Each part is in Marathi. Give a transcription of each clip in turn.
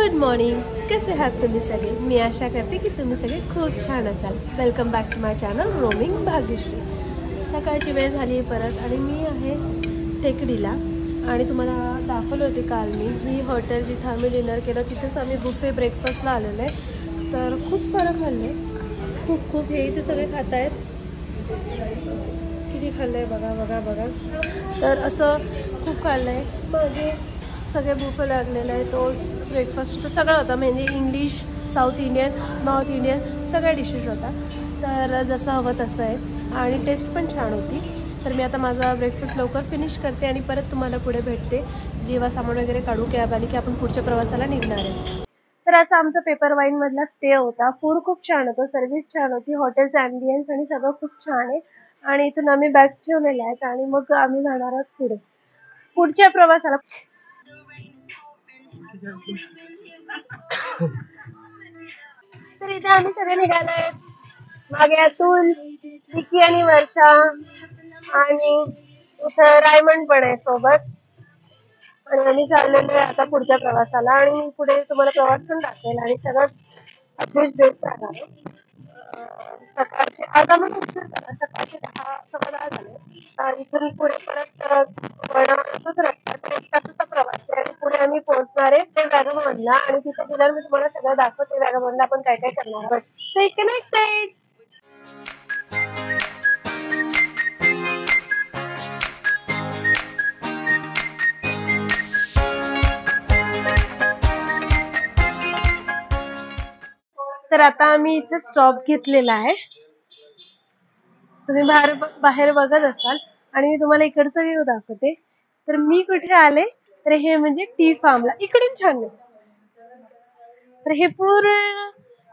Good morning. कसे आहात तुम्ही सगळे? मी आशा करते की तुम्ही सगळे खूप छान असाल. Welcome back to my channel roaming Bhagyashree. सकाळची वेळ झाली आहे परत आणि मी आहे टेकडीला. आणि तुम्हाला दाखवले होते काल मी ही हॉटेल जिथं आम्ही डिनर केलं तिथेच आम्ही बुफे ब्रेकफास्टला आलेलो आहे. तर खूप सारं खाल्लं आहे, खूप हे इथे सगळे खात आहेत. किती खाल्लं आहे बघा बघा बघा. तर असं खूप खाल्लं आहे. मागे सगळे बुफे लागलेले आहे. तो ब्रेकफास्ट तर सगळं होता, म्हणजे English, south Indian, north Indian सगळ्या डिशेस होता. तर जसं हवं तसं आहे आणि टेस्ट पण छान होती. तर मी आता माझा ब्रेकफास्ट लवकर फिनिश करते आणि परत तुम्हाला पुढे भेटते जेव्हा सामान वगैरे काढू कॅब आली की आपण पुढच्या प्रवासाला निघणार आहे. तर असा आमचा पेपर वाईनमधला स्टे होता. फूड खूप छान होतं, सर्व्हिस छान होती, हॉटेलचं ॲम्बियन्स आणि सगळं खूप छान आहे. आणि इथून आम्ही बॅग्स ठेवलेल्या आहेत आणि मग आम्ही जाणार आहोत पुढच्या प्रवासाला. तर इथे आम्ही सगळे निघालोय. मागे अतुल, विकी आणि वर्षा आणि इथं रायमंड पण आहे सोबत. आणि आम्ही चाललेलो आहे आता पुढच्या प्रवासाला आणि मी पुढे तुम्हाला प्रवास पण दाखवेल आणि सगळंच अपडेट्स देत राहणार. सकाळचे आता मग सकाळचे 10:15 झाले. इथून पुढे परत वडाळ्याचाच रस्ता, तर 1 तासाचा प्रवास आहे आणि पुढे आम्ही पोहोचणार आहे ते वॅगनमधला. आणि तिथे गेल्यावर मी तुम्हाला सगळं दाखवते वॅगनमधला आपण काय काय करणार आहोत. Stay connected. तर आता आम्ही इथे स्टॉप घेतलेला आहे. तुम्ही बाहेर बघत असाल आणि मी तुम्हाला इकडचा व्ह्यू दाखवते. तर मी कुठे आले तर हे म्हणजे टी फार्मला. इकडून छान आहे. तर हे पूर्ण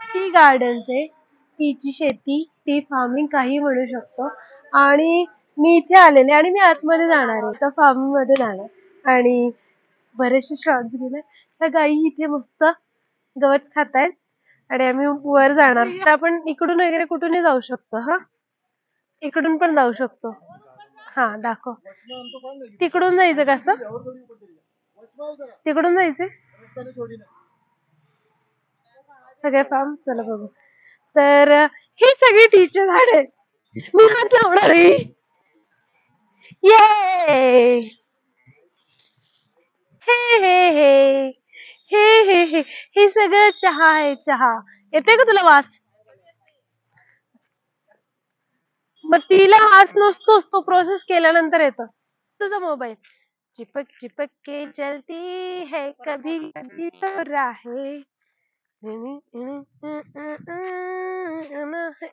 टी गार्डन्स आहे, टीची शेती, टी फार्मिंग काही म्हणू शकतो. आणि मी इथे आलेले आणि मी आतमध्ये जाणार आहे, त्या फार्मिंग मध्ये जाणार आणि बरेचसे शॉर्ट्स गेले. त्या गायी इथे मस्त गवत खात आहेत आणि आम्ही वर जाणार. तर आपण इकडून वगैरे कुठूनही जाऊ शकतो. हा, इकडून पण जाऊ शकतो. हा दाखव. तिकडून जायचं कसं? तिकडून जायचं सगळे फार्म. चला बघू. तर हे सगळे टीचे झाड आहेत. मी हात लावणार आहे. ये हे हे हे हे हे हे हे सगळं चहा आहे. चहा येते का तुला वास? मग तिला वास नसतोच, तो प्रोसेस केल्यानंतर येतं. तुझा मोबाईल चिपक चिपक के चलती है कभी कभी तो राहे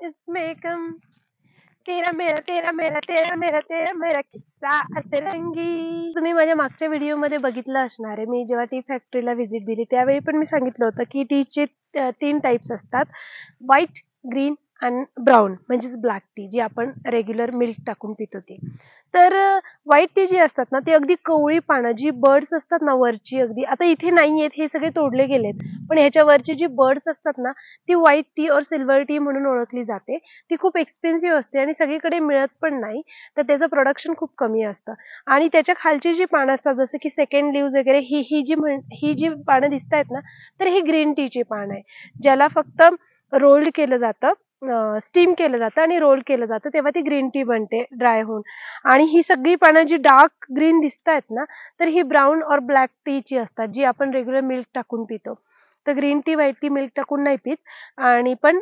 इसमें कम तेरा मेरा तेरा मेरा तेरा मेरा तेरा मेरा किस्सा अतरंगी. तुम्ही माझ्या मागच्या व्हिडिओ मध्ये बघितलं असणार आहे. मी जेव्हा टी फॅक्टरीला व्हिजिट दिली त्यावेळी पण मी सांगितलं होतं की टीचे 3 टाइप्स असतात, व्हाईट, ग्रीन आणि ब्राऊन, म्हणजेच ब्लॅक टी, जी आपण रेग्युलर मिल्क टाकून पितो ती. तर व्हाईट टी जी असतात ना ती अगदी कवळी पानं, जी बर्ड्स असतात ना वरची, अगदी आता इथे नाही आहेत, हे सगळे तोडले गेलेत, पण ह्याच्या वरची जी बर्ड्स असतात ना ती व्हाईट टी और सिल्वर टी म्हणून ओळखली जाते. ती खूप एक्सपेन्सिव्ह असते आणि सगळीकडे मिळत पण नाही, तर त्याचं प्रोडक्शन खूप कमी असतं. आणि त्याच्या खालची जी पानं असतात, जसं की सेकंड लीव्ज वगैरे, ही जी पानं दिसत आहेत ना, तर ही ग्रीन टीची पानं आहे, ज्याला फक्त रोल्ड केलं जातं, स्टीम केलं जातं आणि रोल केलं जातं, तेव्हा ती ग्रीन टी बनते ड्राय होऊन. आणि ही सगळी पानं जी डार्क ग्रीन दिसत आहेत ना, तर ही ब्राऊन और ब्लॅक टीची असतात, जी आपण रेग्युलर मिल्क टाकून पितो. तर green tea, white tea milk टाकून नाही पित, आणि पण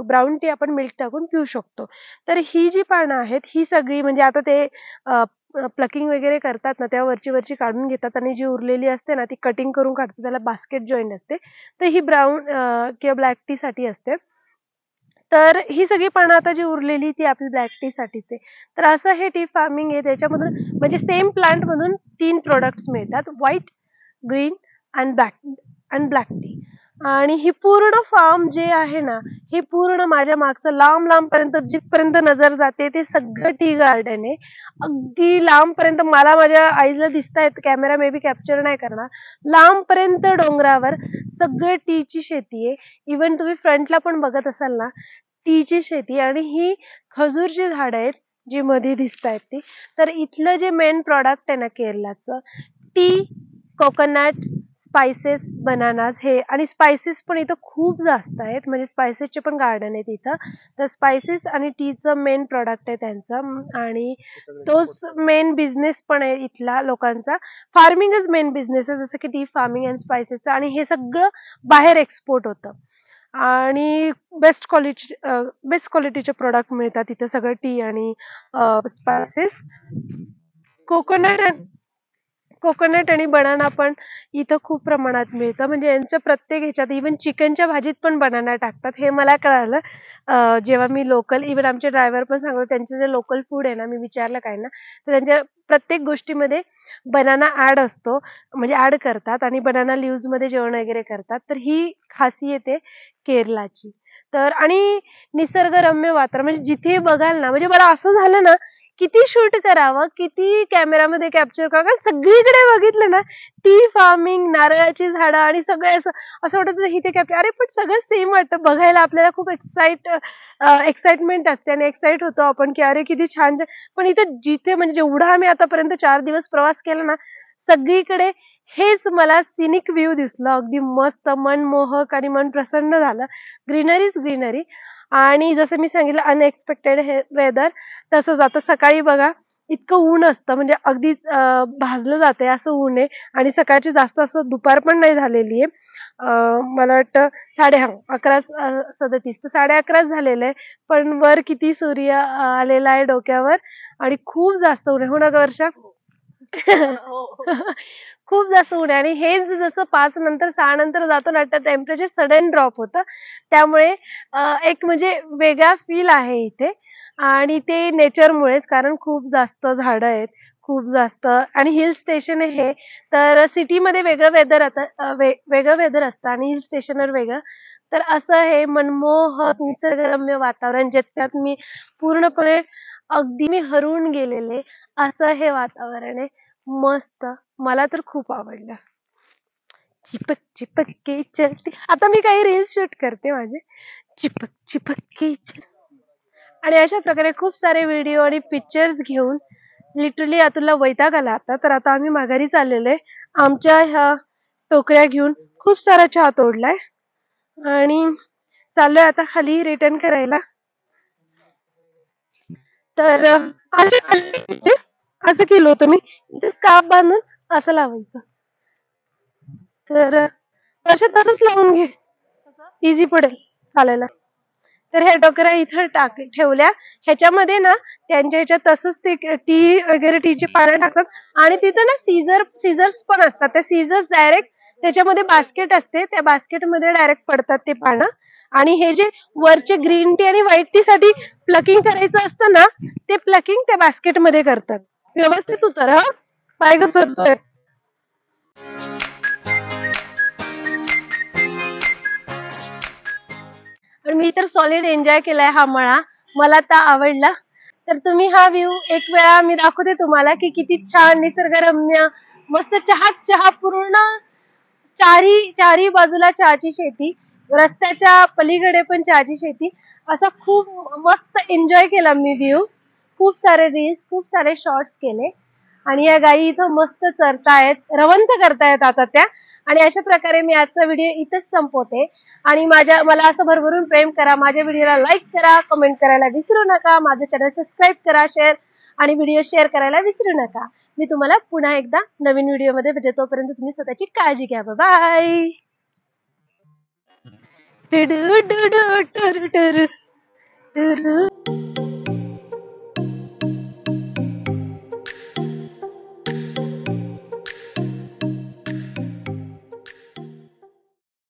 ब्राऊन टी आपण मिल्क टाकून पिऊ शकतो. तर ही जी पानं आहेत ही सगळी, म्हणजे आता ते प्लकिंग वगैरे करतात ना तेव्हा वरची वरची काढून घेतात आणि जी उरलेली असते ना ती कटिंग करून काढतात, त्याला बास्केट जॉईंट असते. तर ही ब्राऊन किंवा ब्लॅक टी साठी असते. तर ही सगळी पानं आता जी उरलेली ती आपली ब्लॅक टी साठीच आहे. तर असं हे टी फार्मिंग आहे. त्याच्यामधून म्हणजे सेम प्लांट मधून 3 प्रोडक्ट्स मिळतात, व्हाईट, ग्रीन आणि ब्लॅक टी. आणि ही पूर्ण फार्म जे आहे ना, हे पूर्ण माझ्या मागचं लांब लांब पर्यंत जिथपर्यंत नजर जाते ते सगळं टी गार्डन आहे. अगदी लांब पर्यंत मला माझ्या आईला दिसतायत, कॅमेरा मे बी कॅप्चर नाही करणार, लांब पर्यंत डोंगरावर सगळं टीची शेती आहे. इवन तुम्ही फ्रंटला पण बघत असाल ना, टीची शेती. आणि ही खजूरची झाडं आहेत जी मध्ये दिसत आहेत ती. तर इथलं जे मेन प्रॉडक्ट आहे ना केरलाचं, टी, कोकोनट, स्पायसेस, बनानास हे, आणि स्पायसेस पण इथं खूप जास्त आहेत, म्हणजे स्पायसेसचे पण गार्डन आहेत इथं. तर स्पायसेस आणि टीचं मेन प्रॉडक्ट आहे त्यांचं, आणि तोच मेन बिझनेस पण आहे इथला लोकांचा. फार्मिंगच मेन बिझनेस आहे, जसं की टी फार्मिंग अँड स्पायसेसचं, आणि हे सगळं बाहेर एक्सपोर्ट होतं. आणि बेस्ट क्वालिटीचे प्रोडक्ट मिळतात इथे सगळं, टी आणि स्पायसेस. कोकोनट कोकोनट आणि बनाना पण इथं खूप प्रमाणात मिळतं, म्हणजे यांचं प्रत्येक ह्याच्यात, इव्हन चिकनच्या भाजीत पण बनाना टाकतात, हे मला कळालं जेव्हा मी लोकल, इव्हन आमचे ड्रायव्हर पण सांगत, त्यांचं जे लोकल फूड आहे ना, मी विचारलं काय ना, तर त्यांच्या प्रत्येक गोष्टीमध्ये बनाना ऍड असतो, म्हणजे ऍड करतात, आणि बनाना लिव्हज मध्ये जेवण वगैरे करतात. तर ही खासियत आहे केरलाची. तर आणि निसर्गरम्य वातावरण, म्हणजे जिथे बघाल ना, म्हणजे मला असं झालं ना, किती शूट करावं, किती कॅमेरामध्ये कॅप्चर करावं, कारण सगळीकडे बघितलं ना, टी फार्मिंग, नारळाची झाडं, आणि सगळे असं असं वाटत होतं इथे कॅप्चर, अरे पण सगळं सेम वाटतं बघायला, आपल्याला खूप एक्साइटमेंट असते, आणि एक्साइट होतो आपण की अरे किती छान. पण इथे जिथे, म्हणजे जेवढा आम्ही आतापर्यंत 4 दिवस प्रवास केला ना, सगळीकडे हेच मला सिनिक व्ह्यू दिसलं, अगदी मस्त, मनमोहक, आणि मन प्रसन्न झालं. ग्रीनरीच ग्रीनरी. आणि जसं मी सांगितलं, अनएक्सपेक्टेड हे वेदर. तसंच आता सकाळी बघा, इतकं ऊन असतं, म्हणजे अगदी भाजलं जाते असं ऊन आहे, आणि सकाळची जास्त असं दुपार पण नाही झालेली आहे. मला वाटतं 11:37, तर 11:30 झालेलं आहे, पण वर किती सूर्य आलेला आहे डोक्यावर, आणि खूप जास्त ऊन आहे. हो ना ग वर्षा? खूप जास्त ऊन आहे, आणि हेच जसं 5 नंतर 6 नंतर जातो ना, तर टेम्परेचर सडन ड्रॉप होतं. त्यामुळे एक म्हणजे वेगळा फील आहे इथे, आणि ते नेचरमुळेच, कारण खूप जास्त झाडं आहेत, खूप जास्त, आणि हिल स्टेशन आहे हे. तर सिटीमध्ये वेगळं वेदर वेगळं वेदर असतं, आणि हिल स्टेशनवर वेगळं. तर असं हे मनमोहक निसर्गरम्य वातावरण, ज्याच्यात मी पूर्णपणे अगदी मी हरवून गेलेले, असं हे वातावरण आहे. मस्त. मला तर खूप आवडलं. चिपक चिपक के चलती, आता मी काही रील्स शूट करते माझे. चिपक चिपक के चल, आणि अशा प्रकारे खूप सारे व्हिडिओ आणि पिक्चर्स घेऊन लिटरली अतुलला वैताग आला आता. तर आता आम्ही माघारी चाललेलो आहे. आमच्या ह्या टोकऱ्या घेऊन खूप सारा चहा तोडलाय, आणि चाललोय आता खाली रिटर्न करायला. तर असं केलं होतं मी, इथे स्कार्फ बांधून असं लावायचं. तर तसं तसंच लावून घे, इझी पडेल चालायला. तर ह्या टोकऱ्या इथं ठेवल्या. ह्याच्यामध्ये ना, त्यांच्या ह्याच्यात तसंच ते टी वगैरे, टीची पानं टाकतात, आणि तिथं ना सीझर्स पण असतात. त्या सीझर्स डायरेक्ट त्याच्यामध्ये बास्केट असते, त्या बास्केटमध्ये डायरेक्ट पडतात ते पानं. आणि हे जे वरचे ग्रीन टी आणि व्हाईट टी साठी प्लकिंग करायचं असतं ना, ते प्लकिंग त्या बास्केटमध्ये करतात. व्यवस्थित उतर हा, पाय घसरतोय. पण मी तर सॉलिड एन्जॉय केलाय हा मळा, मला तर आवडला. तर तुम्ही हा व्ह्यू एक वेळा मी दाखवते तुम्हाला, की किती छान निसर्गरम्य, मस्त, चहा पूर्ण, चारी बाजूला चहाची शेती, रस्त्याच्या पलीकडे पण चहाची शेती, असा खूप मस्त एन्जॉय केला मी व्ह्यू. खूप सारे रील्स, खूप सारे शॉर्ट्स केले, आणि या गायी इथं मस्त चरतायत, रवंथ करतायत आता त्या. आणि अशा प्रकारे मी आजचा व्हिडिओ इथेच संपवते. आणि मला असं भरभरून प्रेम करा, माझ्या व्हिडिओला लाईक करा, कमेंट करायला विसरू नका, माझं चॅनल सबस्क्राईब करा, शेअर आणि व्हिडिओ शेअर करायला विसरू नका. मी तुम्हाला पुन्हा एकदा नवीन व्हिडिओमध्ये भेटेन, तोपर्यंत तुम्ही स्वतःची काळजी घ्या. बाय.